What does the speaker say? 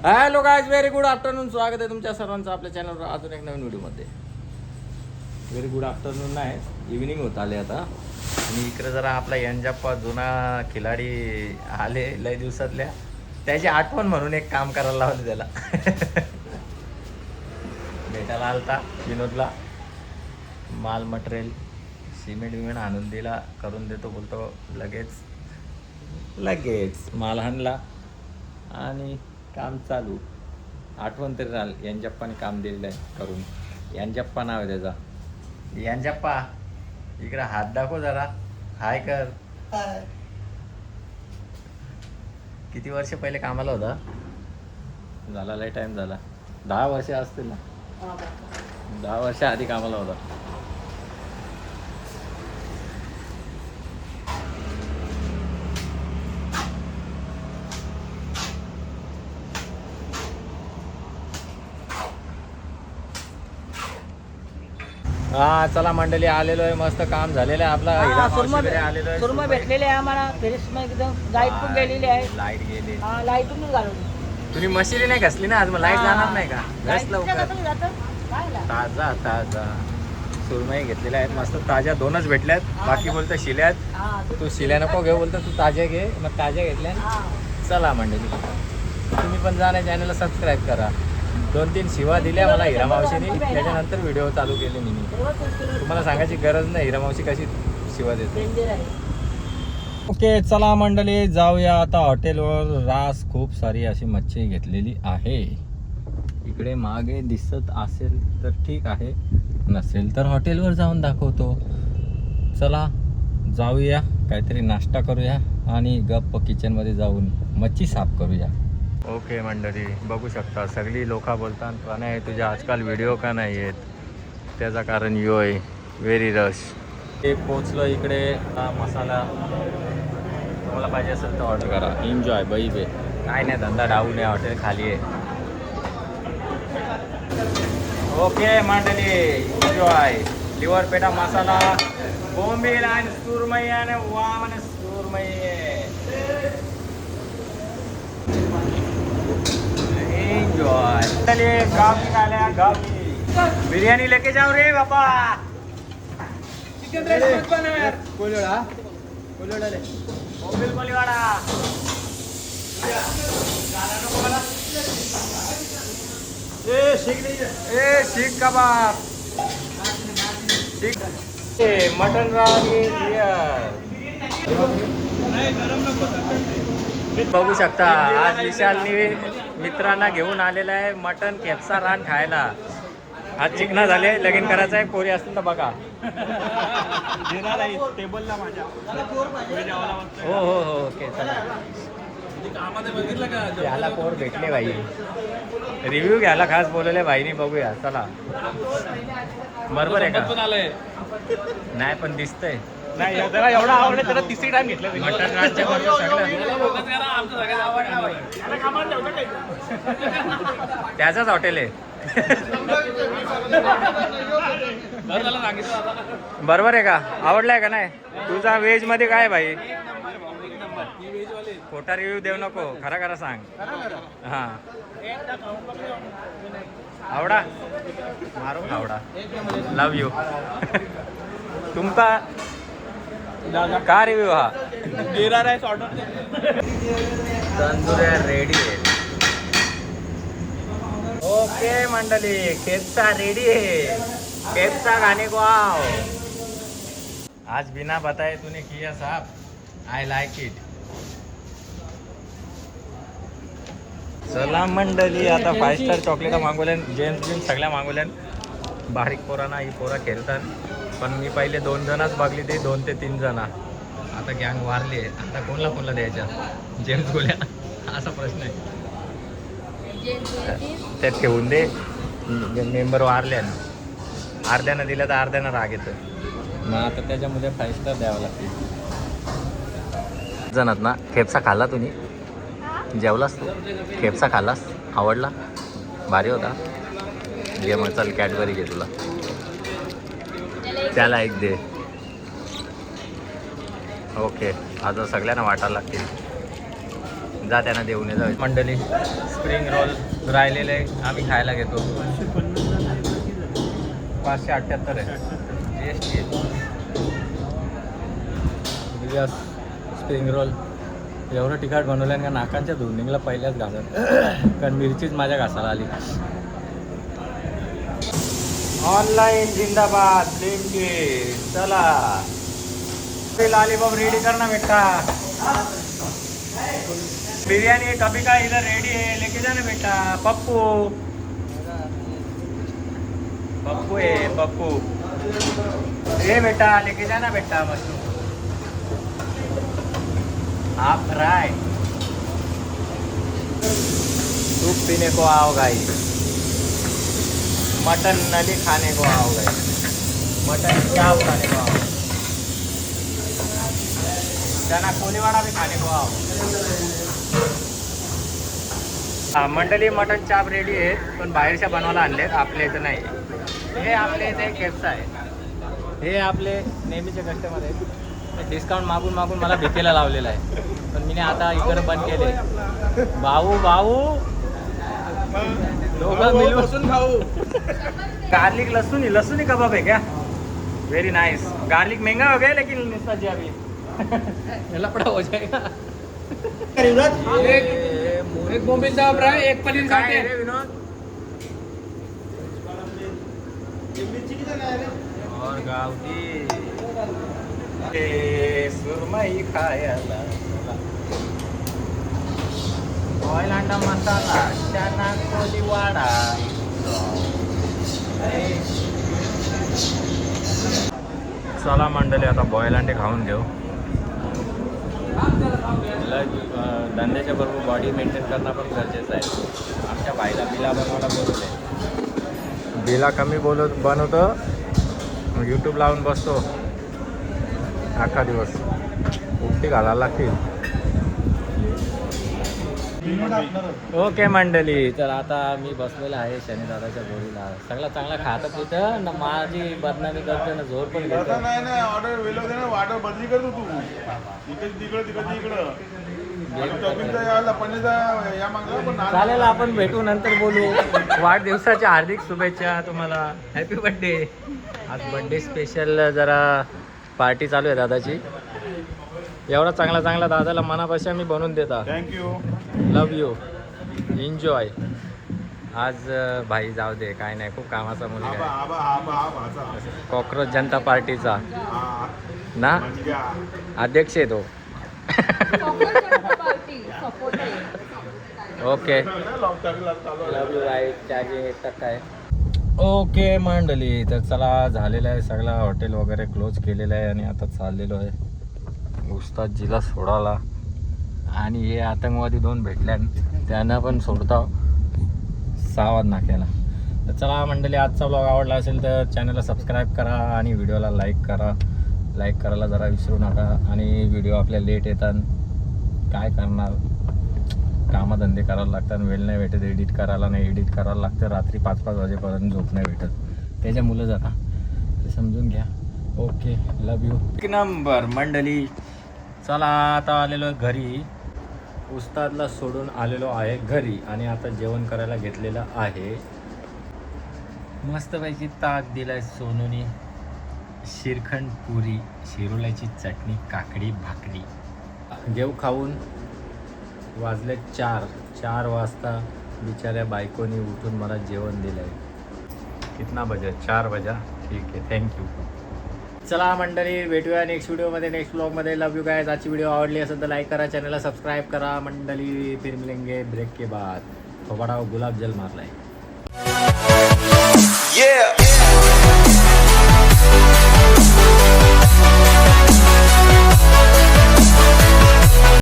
Hello guys, very good afternoon. स्वागत आहे तुमच्या सर्वांचं आपल्या चॅनलवर अजून एक नवीन व्हिडिओमध्ये. व्हेरी गुड आफ्टरनून नाही, इव्हिनिंग होत आले आता. आणि इकडे जरा आपला यंजप्पा जुना खिलाडी आले लय दिवसातल्या, त्याची आठवण म्हणून एक काम करायला लावलं त्याला. भेटायला आलता विनोदला, माल मटेरियल सिमेंट विमेंट आणून दिला, करून देतो बोलतो. लगेच माल आणला आणि काम चालू. आठवण तरी राहिल, यंजप्पाने काम दिलेलं आहे करून. यंजप्पा नाव आहे त्याचा. यंजप्पा इकडे हात दाखव जरा, हाय कर. किती वर्ष पहिले कामाला होता? झाला लय टाइम झाला, 10 वर्ष असतील ना. 10 वर्ष आधी कामाला होता. हा चला मंडळी, आलेलो आहे. मस्त काम झालेलं आहे आपला. आलेलो आहे, सुरमा भेटलेले आहे आम्हाला. फ्रेश एकदम लाईट पण गेलेली आहे. लाईट गेली. हा, लाईटूनच घालवली. तुम्ही मशिरी नाही घसली ना आज? मग लाईट जाणार नाही का? घस लवकर. ताजा ताजा सुरमई घेतलेल्या आहेत, मस्त ताज्या. 2च भेटल्यात, बाकी बोलतं शिल्यात. तू शिल्या नको घेऊ, बोलतं तू ताज्या घे. मग ताज्या घेतल्या. चला मंडळी, तुम्ही पण जा, चॅनलला सबस्क्राईब करा. 2-3 शिवा दिल्या मला हिरा मावशीने, त्याच्यानंतर व्हिडिओ चालू केले मी. तुम्हाला सांगायची गरज नाही हिरा मावशी कशी शिवा देते. ओके चला मंडळी, जाऊया आता हॉटेलवर. रास खूप सारी अशी मच्छी घेतलेली आहे. इकडे मागे दिसत असेल तर ठीक आहे, नसेल तर हॉटेलवर जाऊन दाखवतो. चला जाऊया, काहीतरी नाश्ता करूया आणि गप्प किचनमध्ये जाऊन मच्छी साफ करूया. ओके मंडळी, बघू शकता सगळी लोक बोलतात प्रणय तुझे आजकाल व्हिडिओ का नाही आहेत. त्याचं कारण यो आहे, व्हेरी रश. ते पोचलो इकडे. मसाला तुम्हाला पाहिजे असेल तर ऑर्डर करा. एन्जॉय बाई बे, काय नाही धंदा डाऊन आहे, हॉटेल खाली आहे. ओके मंडळी, एन्जॉय. लिव्हर पेटा मसाला, बोंबील आणि सुरमई आणि वाम आणि सुरमई. एन्जॉय. चलिए गाँव की खाले, गाँव की बिरयानी लेके जाओ रे बाबा. चिकन राइस मत बना यार. कोलिवाड़ा ले. बोंबील कोलिवाड़ा. शीख कबाब. मटन रागी. बघू शकता आज विशालनी मित्रांना घेऊन आलेला आहे मटन केपसा रान खायला. आज चिकना झाले, लगीन करायचं आहे. पोरी असतील तर बघा. हो हो हो ओके चला. याला पोर भेटले भाई, रिव्ह्यू घ्यायला खास बोलवले भाईनी. बघूया चला. बरोबर आहे का? नाही पण दिसतंय नाही जरा एवढा आवडलं त्याला 3री टाइम घेतलं. मटन रानच्या बरोबर सगळं त्याचंच हॉटेल आहे. बरोबर आहे का? आवडलाय का नाही? तुझा व्हेज मध्ये काय भाई? खोटा रिव्ह्यू देऊ नको, खरा खरा सांग. हा आवडा मारून आवडा. लव यू. तुमचा का रिव्ह्यू हा? जीरा राईस ऑर्डर. तंदुऱ्या रेडी आहे. ओके मंडळी, केपसा रेडी है. केपसा खाने को आओ. आज बिना बताए तूने किया साहब, आय लाइक इट. चला मंडळी, आता 5 स्टार चॉकलेट मागवल्यान, जेम्स बिन सगळ्या मागवल्यान. बारीक पोरांना ही पोरा खेळतात, पण मी पहिले 2 जणच बघली, ते 2 ते 3 जण. आता गँग वारली आहे. आता कोणला द्यायच्या? जेम्स गोल्या असा प्रश्न आहे. त्यात ठेवून दे. मेंबर वारल्या, अर्ध्यानं दिलं तर अर्ध्यानं राग येतं. मग आता त्याच्यामध्ये 5 स्टार द्यावं लागते. जणात ना खेपसा खाल्ला तुम्ही? जेवलास तू? खेपसा खाल्लास? आवडला? भारी होता. घे मग, चल कॅडबरी घे तुला. त्याला एक दे. ओके, आता सगळ्यांना वाटायला लागतील. जा त्यांना देऊन जाऊ मंडळी. स्प्रिंग रोल राहिलेले आम्ही खायला घेतो. 578 आहे GST. यस स्प्रिंग रोल एवढं तिखट बनवलं आहे का नाकांच्या धुंदीला पहिल्याच घासत, कारण मिरचीच माझ्या घासाला आली. ऑनलाईन जिंदाबाद ब्लिंकिट. चला लॉलीपॉप रेडी कर ना बेटा. बिरयानी कभी का इधर रेडी है, लेके जाना बेटा. पप्पू पप्पू है पप्पू. ये बेटा लेके जाना बेटा. मशरूम आप फ्राई. सूप पीने को आओ गाई. मटन नली खाने को आओ गाई. मटन चाप खाने को आओ. चना कोलीवाड़ा भी खाने को आओ. मंडळी मटन चाप रेडी आहे, पण बाहेरच्या बनवायला आणलेत, आपल्या इथं नाही. हे आपल्या इथे केफचा आहे. हे आपले नेहमीचे कस्टमर आहेत. डिस्काउंट मागून मागून मला भीतीला लावलेला आहे, पण मी आता इकडं बंद केले. भाऊ भाऊ दोघं मिळून खाऊ. गार्लिक लहसुन कबाब है क्या? Very nice. गार्लिक महंगा हो गया लेकिन इसका जी अभी लपड़ा हो जाएगा. एक बोंबील साहब फ्राय, एक पनीर काय साठे. रे विनोद? और गावठी सुरमई खायला. ऑइल अंडा मसाला चना कोलीवाडा. चला मंडळी आता बॉईल अंडे खाऊन घेऊ. धंद्याच्या बरोबर बॉडी मेंटेन करणं पण गरजेचं आहे. आमच्या भाईला बिला बनवायला बोलवले. बिला कमी बनवतो, यूट्यूब लावून बसतो अख्खा दिवस. उपटी घालायला लागतील. ओके मंडळी, तर आता मी बसलेला आहे शनी दादाच्या बोरीला. सगळं चांगला खातं पितं ना, माझी बदनामी करतो ना, झोर पण घेतो. नाही ऑर्डर वेळ ना, ऑर्डर बदली करतो तू. इकडं चालेल, आपण भेटू, नंतर बोलू. वाढदिवसाच्या हार्दिक शुभेच्छा तुम्हाला. Happy birthday. आज बर्थडे स्पेशल जरा पार्टी चालू आहे दादाची. एवढा चांगला दादाला मनापासून मी बनवून देता. थँक्यू. Love you. एन्जॉय. आज भाई जाऊ दे, काय नाही, खूप कामाचा मुलगा आहे. कॉक्रोच जनता पार्टीचा ना अध्यक्ष आहे तो. Okay love you guys. Charging 1% आहे. ओके मंडळी, तर चला झालेलं आहे सगळं. हॉटेल वगैरे क्लोज केलेलं आहे आणि आता चाललेलो आहे उस्तादजीला सोडायला. आणि हे आतंकवादी 2 भेटल्या, त्यांना पण सोडता 6 नाक्याला. तर चला मंडळी, आजचा ब्लॉग आवडला असेल तर चॅनलला सबस्क्राईब करा आणि व्हिडिओला लाईक करा. लाईक करायला जरा विसरू नका. आणि व्हिडिओ आपल्या लेट येतात, काय करणार, कामधंदे करायला लागतात, वेळ नाही भेटत एडिट करायला. नाही एडिट करायला लागतं, रात्री 5-5 वाजेपर्यंत झोप नाही भेटत, त्याच्यामुळं जाता, ते समजून घ्या. Okay love you. एक नंबर मंडळी. चला आता आलेलो आहे घरी. उस्तादला सोडून आलेलो आहे घरी आणि आता जेवण करायला घेतलेलं आहे. मस्तपैकी ताक दिलाय सोनूनी, श्रीखंड पुरी, शिरोल्याची चटणी, काकडी भाकरी. जेव खाऊन वाजले 4 वाजता बिचाऱ्या बायकोनी उठून मला जेवण दिलं आहे. कितना बजा? 4 बजा. ठीक आहे, थँक्यू. चला मंडळी, भेटूया नेक्स्ट व्हिडिओमध्ये, नेक्स्ट ब्लॉगमध्ये. लव यू गाइस. आजची व्हिडिओ आवडली असेल तर लाईक करा, चॅनलला सबस्क्राईब करा मंडळी. फिर मिलेंगे ब्रेक के बाद. थोड़ा गुलाब जल मारलाय. Yeah.